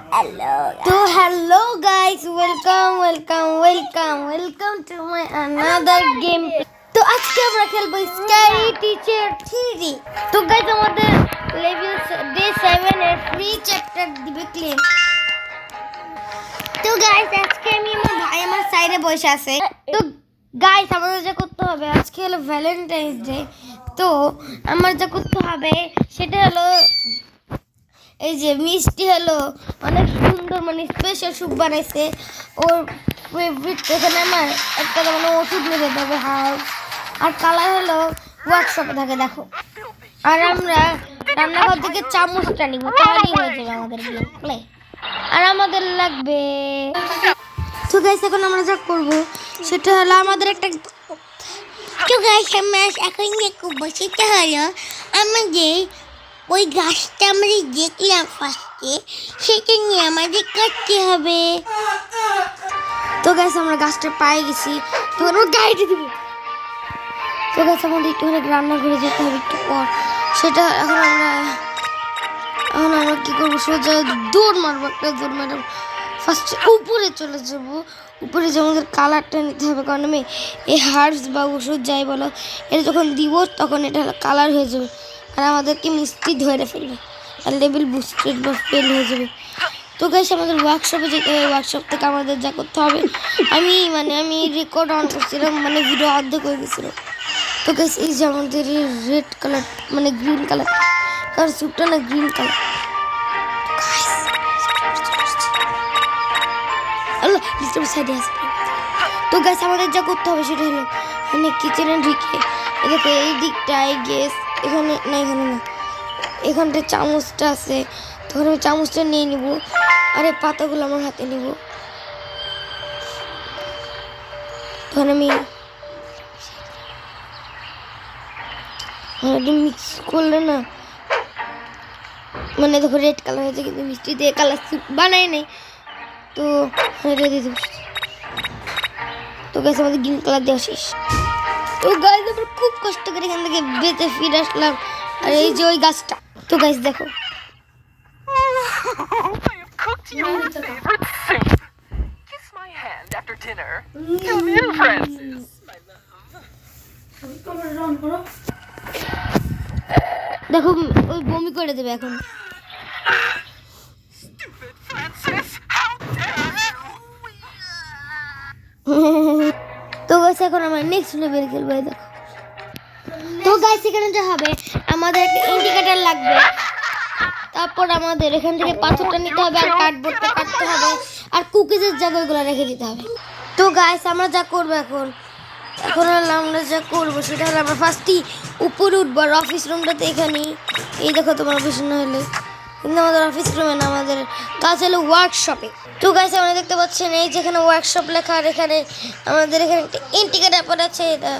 hello guys, welcome to my another game. তো আজকে আমরা খেলবো স্ক্যারি টিচার 3D। তো গাইস আমাদের লেভেল ডে 7 এর ফ্রি চ্যাপ্টার দিবে ক্লেম। তো গাইস আজকে আমি আমার ভাই আমার সাইডে বসে আছে। তো গাইস আমাদের যা করতে হবে, আজকে হলো ভ্যালেন্টাইন্স ডে। তো আমার যা করতে হবে সেটা হলো এই যে মিষ্টি হলো অনেক সুন্দর, মানে স্পেশাল স্যুপ বানাইছে ওর ফেভারিট। এখানে আমার একটা মানে ওষুধ নিয়ে দেবে হাউস, আর কালার হলো ওয়ার্কশপে থাকে দেখো। আর আমরা রান্নাঘর থেকে চামচটা নিব, তাহলেই হয়ে যাবে আমাদের প্লে। আর আমাদের লাগবে, তো গাইস এখন আমরা যা করব সেটা হলো আমাদের একটা, তো গাইস আমরা এখন যে করবো সেটা হলো আমাদের ওই গাছটা আমরা দেখলাম ফার্স্টে, সেটা নিয়ে আমাদের কাটতে হবে। তো গাছ আমরা গাছটা পাই গেছি, তো ওর গাড়িতে দিবি। তো গাছ আমাদের একটু রান্না করে যেতে হবে একটু পর। সেটা এখন আমরা কী করবো, সোজা দৌড় মারবো, একটা দৌড় মারবো। ফার্স্টে উপরে চলে যাবো, উপরে যে আমাদের কালারটা নিতে হবে, কারণ আমি এই হার্বস বা ওষুধ যাই বলো এটা যখন দিব তখন এটা কালার হয়ে যাবে, আর আমাদেরকে মিষ্টি ধরে ফেলবে, আর লেভেল বুস্টেড বা ফেল হয়ে যাবে। তো গাইস আমাদের ওয়ার্কশপে যেতে হবে, ওয়ার্কশপ থেকে আমাদের যা করতে হবে, আমি রেকর্ড অন করছিলাম, মানে ভিডিও অর্ধেক হয়ে গেছিলো। তো গাইস এই যে আমাদের রেড কালার মানে গ্রিন কালার, কারণ স্যুপটা না গ্রিন কালার। সাইডে আছে। তো গাইস আমাদের যা করতে হবে সেটা হলো মানে কিচেনে ঢুকে এদিকে এই দিকটায় গ্যাস, এখানে না এখানটায় চামচটা আছে, তখন আমি চামচটা নিয়ে নিব, আর এই পাতাগুলো আমার হাতে নিব। তখন আমি মিক্স করলে না মানে দেখো রেড কালার হয়েছে, কিন্তু মিষ্টি দিয়ে কালার বানাই নাই, তো এটা দিয়ে দেবো। তো গাছ আমাদের গ্রিন কালার দেওয়া শেষ। তো গাছ আমরা খুব কষ্ট করে এখান থেকে বেঁচে ফিরে আসলাম, আর এই যে ওই গাছটা। তো গাছ দেখো your favorite soup. Kiss my hand after dinner. Come in, Francis, my love. দেখো ওই বমি করে দেবে এখন। Stupid Francis, how dare you? তো গাছ এখন আমরা নেক্সট লেভেল খেলবো, দেখো। তো গাছ এখানে যা হবে আমাদের একটা ইন্ডিকেটর লাগবে, তারপর আমাদের এখান থেকে পাথরটা নিতে হবে, আর কার্ডবোর্ডটা কাটতে হবে, আর কুকিজের জায়গা ওইগুলো রেখে দিতে হবে। তো গাইস আমরা যা করবো এখন আমরা যা করবো সেটা হলো আমরা ফার্স্টই উপরে উঠবো, আর অফিস রুমটাতে এখানে এই দেখো তোমার অফিস না হলে, কিন্তু আমাদের অফিস রুমে না, আমাদের কাজ হলো ওয়ার্কশপে। তো গাইস আমরা দেখতে পাচ্ছেন এই যেখানে ওয়ার্কশপ লেখা, আর এখানে আমাদের এখানে একটা ইন্ডিকেটর পড়ে আছে। এটা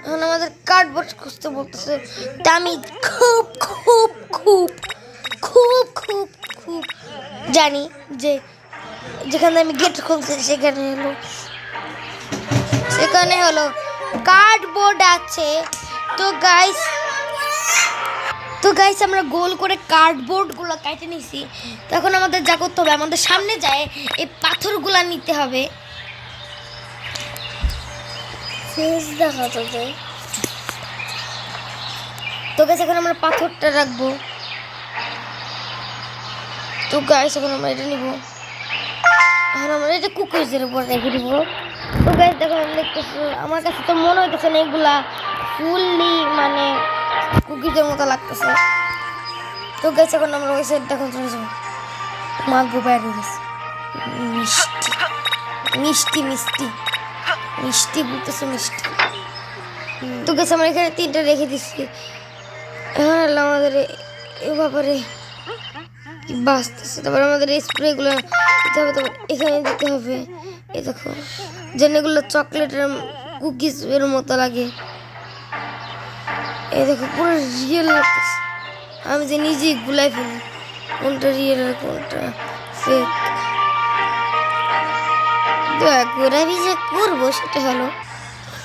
এখন আমাদের কার্ডবোর্ড খুঁজতে বলতেছে, তা আমি খুব খুব খুব খুব খুব খুব জানি যে যেখানে আমি গেট খুলছি সেখানে হলো কার্ডবোর্ড আছে। তো গাইস আমরা গোল করে কার্ডবোর্ডগুলো কেটে নিছি। তখন আমাদের যা করতে হবে, আমাদের সামনে যায় এই পাথরগুলো নিতে হবে। তো গাইস এখন আমরা পাথরটা রাখবো। তো গাইস এখন আমরা এটা নিব, এখন আমরা এটা কুকিজের উপর রেখে দিব। তো গাইস দেখো আমি দেখতেছি, আমার কাছে তো মনে হইতেছে না এগুলা ফুললি মানে কুকিজের মতো লাগতেছে। তো গাইস এখন আমরা ওই সাইডটা এখন চলে যাবো। মাগো বাইরে গেছে, মিষ্টি মিষ্টি মিষ্টি বলতেছে মিষ্টি। তো গাইস আমরা এখানে তিনটা রেখে দিচ্ছি। এখন আমাদের এ ব্যাপারে বাঁচতেছে, তারপর আমাদের এই স্প্রেগুলো দিতে হবে, তারপর এখানে দিতে হবে। এই দেখো যেন এগুলো চকলেটের কুকিজের মতো লাগে, এই দেখো পুরো রিয়েল লাগতেছে। আমি যে নিজেই গুলাই ফেলি কোনটা রিয়েল আর কোনটা ফেক। দয়া করে আমি যে করবো সেটা হলো,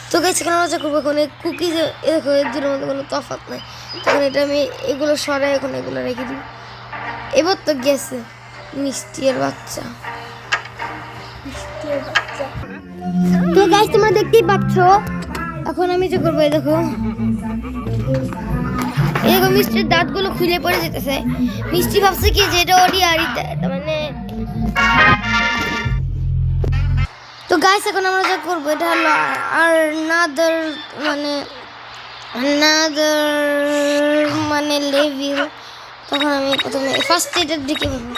তো গাইস এখানে আমরা যা করবো, এখন এই কুকিজ দেখো এর দুটোর মধ্যে কোনো তফাৎ নাই। তখন এটা আমি এগুলো সরাই এখন এগুলো রেখে দিই। এবার তো গেছে মিষ্টির বাচ্চা। তো গাইস তোমরা দেখতেই পাচ্ছ এখন আমি যে করবো, এই দেখো এরকম মিষ্টির দাঁতগুলো খুলে পড়ে যেতেছে। মিষ্টি ভাবছে কি যে এটা ওরই আরই, তার মানে। তো গাইস এখন আমরা যা করবো এটা হলো আনাদার মানে লেভেল। তখন আমি প্রথমে ফার্স্ট এটার দিকে বলবো।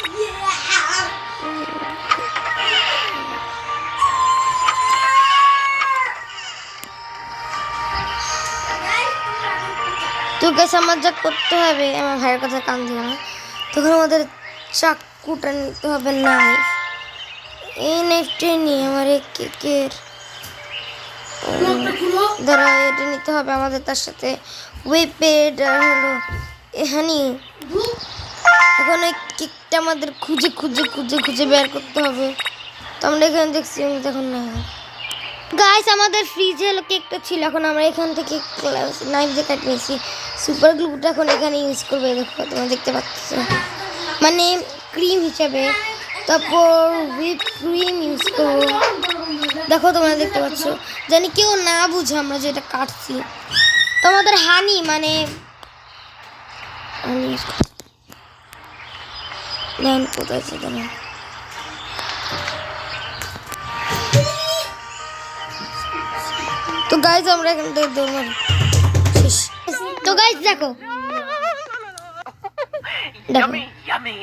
তো গাইস আমার যা করতে হবে, আমার ভাইয়ের কথা কান দিও না, তখন আমাদের চাকুটা নিতে হবে নাইফ। এই নাইফটা নিয়ে আমার এই কেকের ধরো এটা নিতে হবে আমাদের, তার সাথে ওয়েপেড আর হলো এখানে। এখন ওই কেকটা আমাদের খুঁজে খুঁজে খুঁজে খুঁজে বের করতে হবে। তো আমরা এখানে দেখছি এখন না গাইস আমাদের ফ্রিজে হলো কেকটা ছিল, এখন আমরা এখান থেকে নাইফ দিয়ে কাট নিয়েছি। সুপার গ্লুটা এখন এখানে ইউজ করবো, দেখো তোমরা দেখতে পাচ্ছ, মানে ক্রিম হিসাবে। তারপর হুইপ ক্রিম ইউজ করবো, দেখো তোমরা দেখতে পাচ্ছ, জানি কেউ না বুঝে আমরা যেটা কাটছি। তো আমাদের হানি মানে কোথায় আছে তোমার? তো গাইজ আমরা এখান থেকে দৌড় মারি। তো গাইজ দেখো দেখো Yummy, yummy.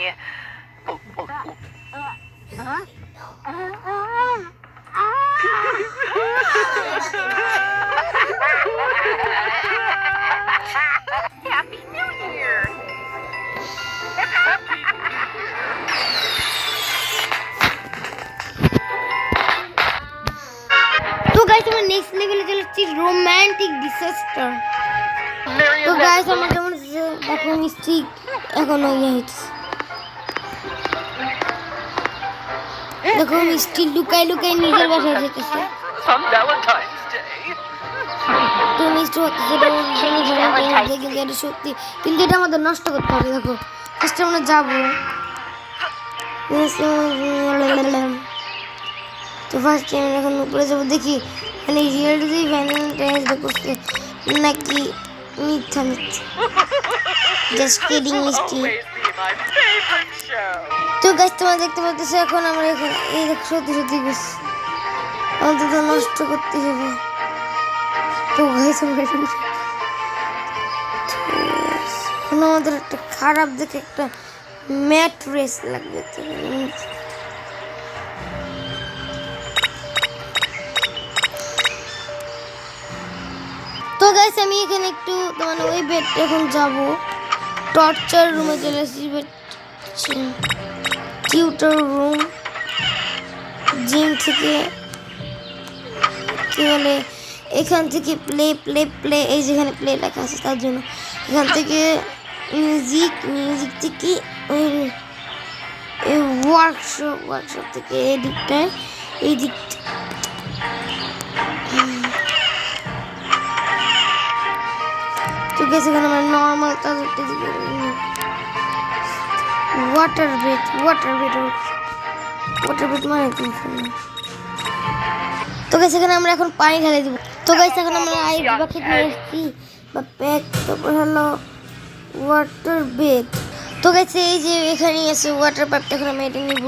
Happy New Year. তো গাইজ আমরা নেক্সট লেভেলে চলে যাচ্ছি, রোমান্টিক ডিসাস্টার। তো গাইজ আমার যেমন দেখো মিষ্টি এখনো ইয়ে হচ্ছে, দেখো মিষ্টি লুকাই লুকাই নিজের বাসায় যেতেছে। On Valentine's Day. তো মিষ্টি হচ্ছে কিন্তু এটা সত্যি, কিন্তু এটা আমাদের নষ্ট করতে হবে। দেখো ফার্স্টে আমরা যাবো, তো ফার্স্টে আমি এখন উপরে যাবো, দেখি মানে রিয়েল যদি ভ্যালেন্টাইন্স ডে করছে নাকি মিথ্যা মিথ্যা। জাস্ট কিডিং মিষ্টি। Always be my favorite show. তো গাছ তোমরা দেখতে পাচ্ছ এখন আমরা এখানে এই দেখো সত্যি সত্যি গাছ আমাদের তো নষ্ট করতে হবে। তো গাছ আমরা এখন আমাদের একটা খারাপ দেখে একটা ম্যাট্রেস লাগবে। তো গাইস আমি এখানে একটু মানে ওই বেড এখন যাব, টর্চার রুমে চলে আসছি, বেড টিউটর রুম, জিম থেকে কি বলে এখান থেকে প্লে প্লে প্লে, এই যেখানে প্লে লেখা আছে তার জন্য এখান থেকে মিউজিক থেকে ওয়ার্কশপ থেকে এই দিকটায় এই দিক ঠিক আছে। এখানে আমরা নর্মাল তাদেরটা দিকে ওয়াটার বেড মানে তো গাইস এখানে আমরা এখন পানি ঢালে দিব। তো গাইস এখন আমরা আইস বাকেট নিয়ে এসেছি বা প্যাক, তারপর হলো ওয়াটার বেড। তো গাইস এই যে এখানে আছে ওয়াটার পাইপটা, এখন আমি এটা নিব,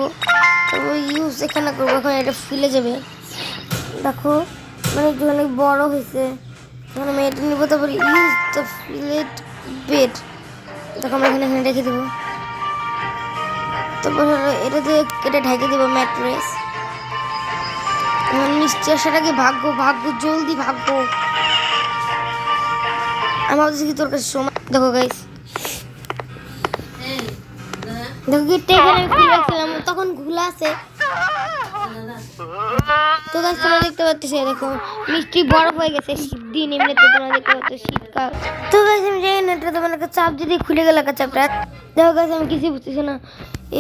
তারপর ইউজ এখানে করবো, এখন এটা ফুলে যাবে। দেখো মানে একটু অনেক বড় হয়েছে, এখন আমি এটা নিব, তারপর ইউজ দ্য ফিলেট বেড, দেখো আমরা এখানে রেখে দেবো। তারপর এটা দিয়ে এটা ঢেকে দেবো ম্যাট্রেস। মিষ্টি আসার আগে ভাগ্য জলদি ভাগ্য, আমার কি তোর কাছে সময়। দেখো গাইস দেখো গেটটা এখানে খুলে রাখছিলাম, তখন খোলা আছে। তো গাইস তোমরা দেখতে পাচ্ছ দেখো মিষ্টি বরফ হয়ে গেছে, শীত দিন এমনিতে তোমরা দেখতে পাচ্ছ শীতকাল। তো গাইস আমি জানি না এটা তোমার একটা চাপ যদি খুলে গেল একটা চাপটা। দেখো গাইস আমি কিছুই বুঝতেছি না।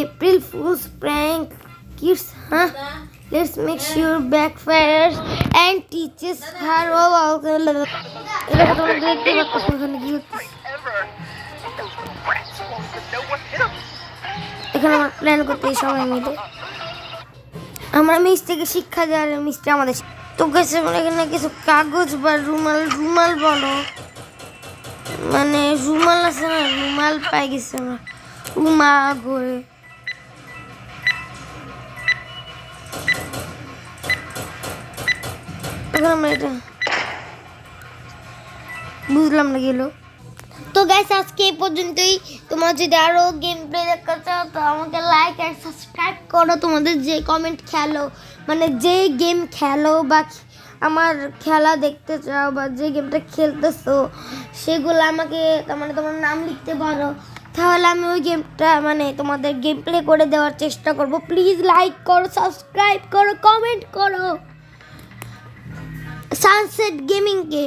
এপ্রিল ফুলস প্র্যাঙ্ক কিডস, হ্যাঁ let's make sure backfires and teaches her all. এটা তোমরা দেখতে পাচ্ছ এখানে কি হচ্ছে। Ever. Those rats won't even know what hit 'em. এখানে আমরা প্ল্যান করতে সবাই মিলে আমরা মিস্ত্রিকে শিক্ষা দেওয়ার মিস্ত্রি আমাদের তো গেছে মানে এখানে কিছু কাগজ বা রুমাল রুমাল বলো মানে রুমাল আছে না রুমাল পাই গেছে না রুমা করে এখন আমরা এটা বুঝলাম না গেল তো গাইস আজকে এই পর্যন্তই তোমরা যদি আরো গেম প্লে দেখতে চাও তো আমাকে লাইক আর সাবস্ক্রাইব করো তোমাদের যে কমেন্ট খেলো মানে যে গেম খেলো বা আমার খেলা দেখতে চাও বা যে গেমটা খেলতেছো সেগুলো আমাকে মানে তোমার নাম লিখতে পারো তাহলে আমি ওই গেমটা মানে তোমাদের গেম প্লে করে দেওয়ার চেষ্টা করব প্লিজ লাইক করো সাবস্ক্রাইব করো কমেন্ট করো সানসেট গেমিংকে